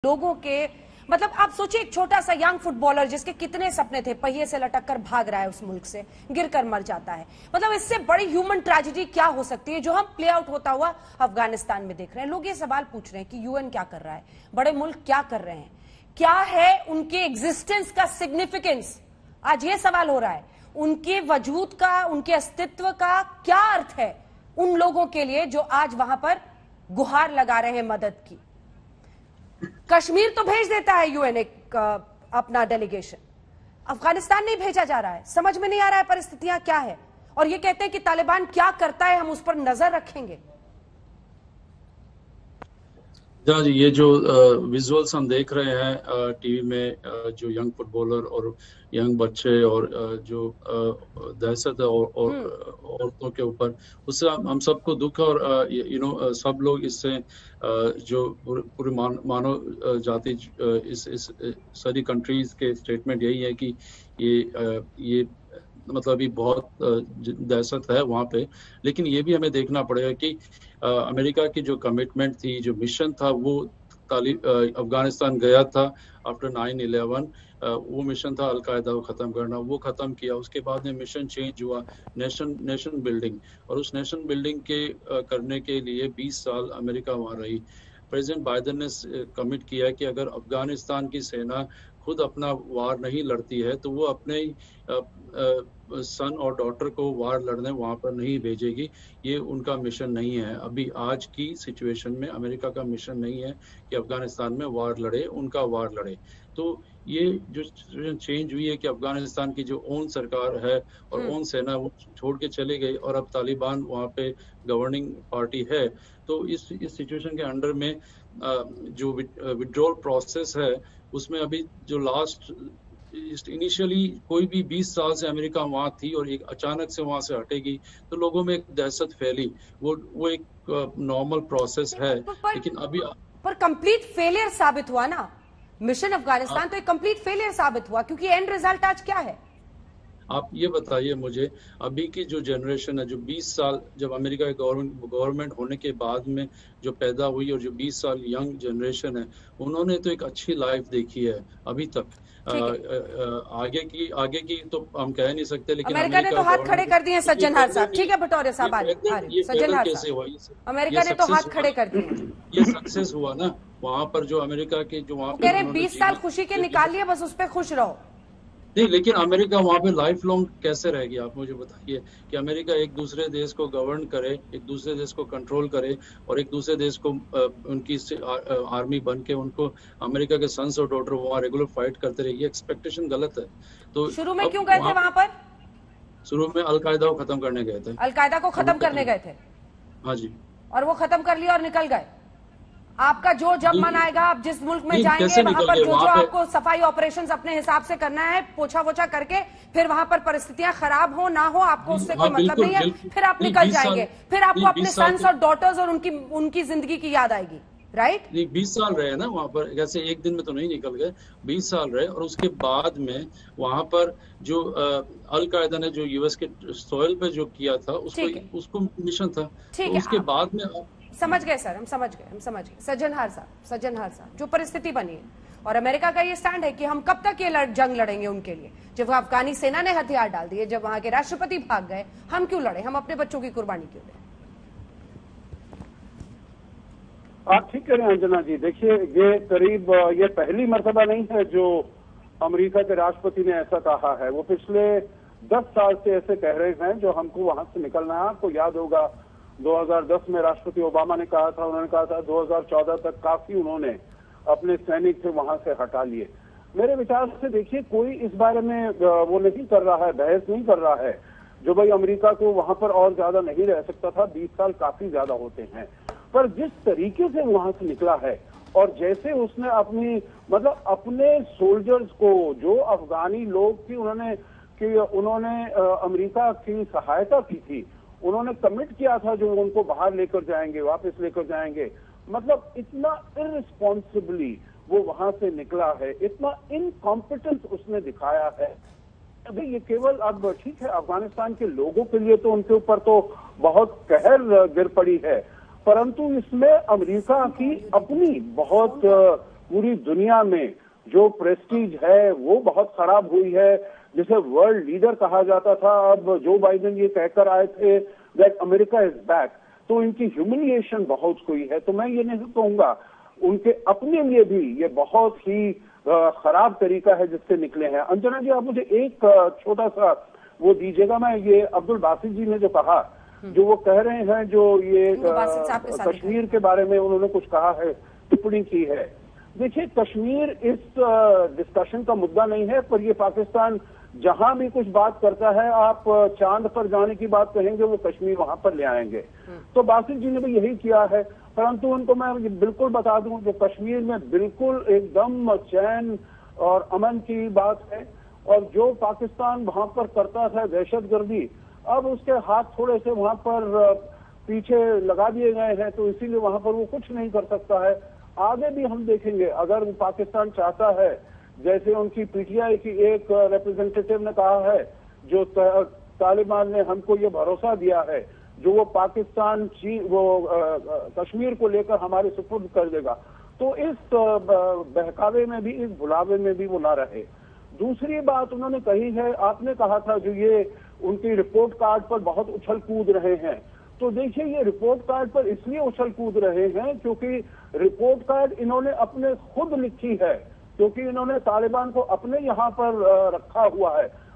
लोगों के मतलब आप सोचिए एक छोटा सा यंग फुटबॉलर जिसके कितने सपने थे, पहिए से लटक कर भाग रहा है उस मुल्क से, गिरकर मर जाता है। मतलब इससे बड़ी ह्यूमन ट्रेजेडी क्या हो सकती है जो हम प्ले आउट होता हुआ अफगानिस्तान में देख रहे हैं। लोग ये सवाल पूछ रहे हैं कि यूएन क्या कर रहा है, बड़े मुल्क क्या कर रहे हैं, क्या है उनके एग्जिस्टेंस का सिग्निफिकेंस। आज ये सवाल हो रहा है उनके वजूद का, उनके अस्तित्व का क्या अर्थ है उन लोगों के लिए जो आज वहां पर गुहार लगा रहे हैं मदद की। कश्मीर तो भेज देता है यूएन एक अपना डेलीगेशन, अफगानिस्तान नहीं भेजा जा रहा है। समझ में नहीं आ रहा है परिस्थितियां क्या है, और ये कहते हैं कि तालिबान क्या करता है हम उस पर नजर रखेंगे। जी, ये जो विजुअल्स हम देख रहे हैं टीवी में, जो यंग फुटबॉलर और यंग बच्चे और जो दहशत है और औरतों के ऊपर, उससे हम सबको दुख और सब लोग इससे जो पूरी मानव जाति इस सारी कंट्रीज के स्टेटमेंट यही है कि ये मतलब अभी बहुत दहशत है वहाँ पे। लेकिन ये भी हमें देखना पड़ेगा कि अमेरिका की जो कमिटमेंट थी, जो मिशन था, वो अफगानिस्तान गया था आफ्टर 9/11। वो मिशन था अलकायदा को खत्म करना, वो खत्म किया। उसके बाद में मिशन चेंज हुआ नेशन बिल्डिंग, और उस नेशन बिल्डिंग के करने के लिए 20 साल अमेरिका वहाँ रही। प्रेसिडेंट बाइडेन ने कमिट किया कि अगर अफगानिस्तान की सेना खुद अपना वार नहीं लड़ती है तो वो अपने सन और डॉटर को वार लड़ने वहां पर नहीं भेजेगी। ये उनका मिशन नहीं है। अभी आज की सिचुएशन में अमेरिका का मिशन नहीं है कि अफगानिस्तान में वार लड़े, उनका वार लड़े। तो ये जो सिचुएशन चेंज हुई है कि अफगानिस्तान की जो ओन सरकार है और ओन सेना वो छोड़ के चले गई और अब तालिबान वहाँ पे गवर्निंग पार्टी है। तो इस सिचुएशन के अंडर में जो विड्रॉल प्रोसेस है उसमें अभी जो लास्ट इनिशियली कोई भी 20 साल से अमेरिका वहां थी और एक अचानक से वहां से हटेगी तो लोगों में एक दहशत फैली। वो एक नॉर्मल प्रोसेस है। लेकिन अभी पर कंप्लीट फेलियर साबित हुआ ना मिशन अफगानिस्तान। तो एक कंप्लीट फेलियर साबित हुआ क्योंकि एंड रिजल्ट आज क्या है। आप ये बताइए मुझे, अभी की जो जनरेशन है, जो 20 साल जब अमेरिका के गवर्नमेंट होने के बाद में जो पैदा हुई और जो 20 साल यंग जनरेशन है, उन्होंने तो एक अच्छी लाइफ देखी है अभी तक। आगे की तो हम कह नहीं सकते, लेकिन अमेरिका ने तो हाथ खड़े कर दिए सज्जनहार साहब। ठीक है भटौरे साहब, सज्जनहार कैसे हुआ अमेरिका ने तो हाथ खड़े कर दिए। ये सक्सेस हुआ ना वहाँ पर, जो अमेरिका के जो वहाँ पे 20 साल खुशी के निकाल लिए, बस उस पर खुश रहो। नहीं, लेकिन अमेरिका वहाँ पे लाइफ लॉन्ग कैसे रहेगी? आप मुझे बताइए कि अमेरिका एक दूसरे देश को गवर्न करे, एक दूसरे देश को कंट्रोल करे और एक दूसरे देश को उनकी आर्मी बन के उनको अमेरिका के सन्स और डॉटर वहाँ रेगुलर फाइट करते रहे। ये एक्सपेक्टेशन गलत है। तो शुरू में क्यों गए थे वहाँ पर? शुरू में अलकायदा को खत्म करने गए थे। अलकायदा को खत्म करने गए थे? हाँ जी। और वो खत्म कर लिया और निकल गए। आपका जो जब मन आएगा आप जिस मुल्क में जाएंगे वहां पर जो आपको सफाई ऑपरेशंस अपने हिसाब से करना है, पोछा वोछा करके, फिर वहां पर परिस्थितियां खराब हो ना हो आपको उससे कोई मतलब नहीं है। फिर आप निकल जाएंगे, फिर आपको अपने सन्स और डॉटर्स और उनकी जिंदगी की याद आएगी। राइट? 20 साल रहे ना वहाँ पर, जैसे एक दिन में तो नहीं निकल गए, 20 साल रहे। और उसके बाद में वहाँ पर जो अलकायदा ने जो यूएस के सॉइल पे जो किया था उसको मिशन था। तो उसके बाद में समझ गए सर, हम समझ गए। सज्जनहार साहब जो परिस्थिति बनी है, और अमेरिका का ये स्टैंड है कि हम कब तक ये जंग लड़ेंगे उनके लिए। जब अफगानी सेना ने हथियार डाल दिए, जब वहां के राष्ट्रपति भाग गए, हम क्यों लड़े? हम अपने बच्चों की कुर्बानी क्यों दें? आप ठीक कह रहे हैं अंजना जी। देखिए, ये पहली मर्तबा नहीं है जो अमेरिका के राष्ट्रपति ने ऐसा कहा है। वो पिछले 10 साल से ऐसे कह रहे हैं जो हमको वहां से निकलना है। आपको याद होगा 2010 में राष्ट्रपति ओबामा ने कहा था, उन्होंने कहा था 2014 तक काफी उन्होंने अपने सैनिक थे वहां से हटा लिए। मेरे विचार से देखिए, कोई इस बारे में वो नहीं कर रहा है, बहस नहीं कर रहा है जो भाई अमेरिका को वहां पर और ज्यादा नहीं रह सकता था। 20 साल काफी ज्यादा होते हैं। पर जिस तरीके से वहां से निकला है और जैसे उसने अपने सोल्जर्स को, जो अफगानी लोग थी, उन्होंने अमेरिका की सहायता की थी, उन्होंने कमिट किया था जो उनको बाहर लेकर जाएंगे, वापस लेकर जाएंगे। मतलब इतना इररिस्पॉन्सिबली वो वहां से निकला है, इतना इनकॉम्पिटेंस उसने दिखाया है। अभी ये केवल, अब ठीक है अफगानिस्तान के लोगों के लिए तो उनके ऊपर तो बहुत कहर गिर पड़ी है, परंतु इसमें अमेरिका की अपनी बहुत पूरी दुनिया में जो प्रेस्टीज है वो बहुत खराब हुई है। जिसे वर्ल्ड लीडर कहा जाता था, अब जो बाइडेन ये कहकर आए थे दैट अमेरिका इज बैक, तो इनकी ह्यूमिलिएशन बहुत हुई है। तो मैं ये नहीं कहूंगा, उनके अपने लिए भी ये बहुत ही खराब तरीका है जिससे निकले हैं। अंजना जी, आप मुझे एक छोटा सा वो दीजिएगा, मैं ये अब्दुल बासित जी ने जो कहा, जो वो कह रहे हैं, जो ये कश्मीर के बारे में उन्होंने कुछ कहा है, टिप्पणी की है। देखिए, कश्मीर इस डिस्कशन का मुद्दा नहीं है, पर ये पाकिस्तान जहां भी कुछ बात करता है, आप चांद पर जाने की बात कहेंगे, वो कश्मीर वहां पर ले आएंगे। तो बासित जी ने भी यही किया है, परंतु उनको मैं बिल्कुल बता दूं कि कश्मीर में बिल्कुल एकदम चैन और अमन की बात है, और जो पाकिस्तान वहां पर करता था दहशतगर्दी, अब उसके हाथ थोड़े से वहां पर पीछे लगा दिए गए हैं, तो इसीलिए वहां पर वो कुछ नहीं कर सकता है। आगे भी हम देखेंगे, अगर पाकिस्तान चाहता है, जैसे उनकी पीटीआई की एक रिप्रेजेंटेटिव ने कहा है, जो तालिबान ने हमको ये भरोसा दिया है, जो वो पाकिस्तान कश्मीर को लेकर हमारे सुपुर्द कर देगा, तो इस बहकावे में भी, इस भुलावे में भी वो ना रहे। दूसरी बात उन्होंने कही है, आपने कहा था जो ये उनकी रिपोर्ट कार्ड पर बहुत उछल कूद रहे हैं, तो देखिए ये रिपोर्ट कार्ड पर इसलिए उछल कूद रहे हैं क्योंकि रिपोर्ट कार्ड इन्होंने अपने खुद लिखी है, क्योंकि इन्होंने तालिबान को अपने यहाँ पर रखा हुआ है।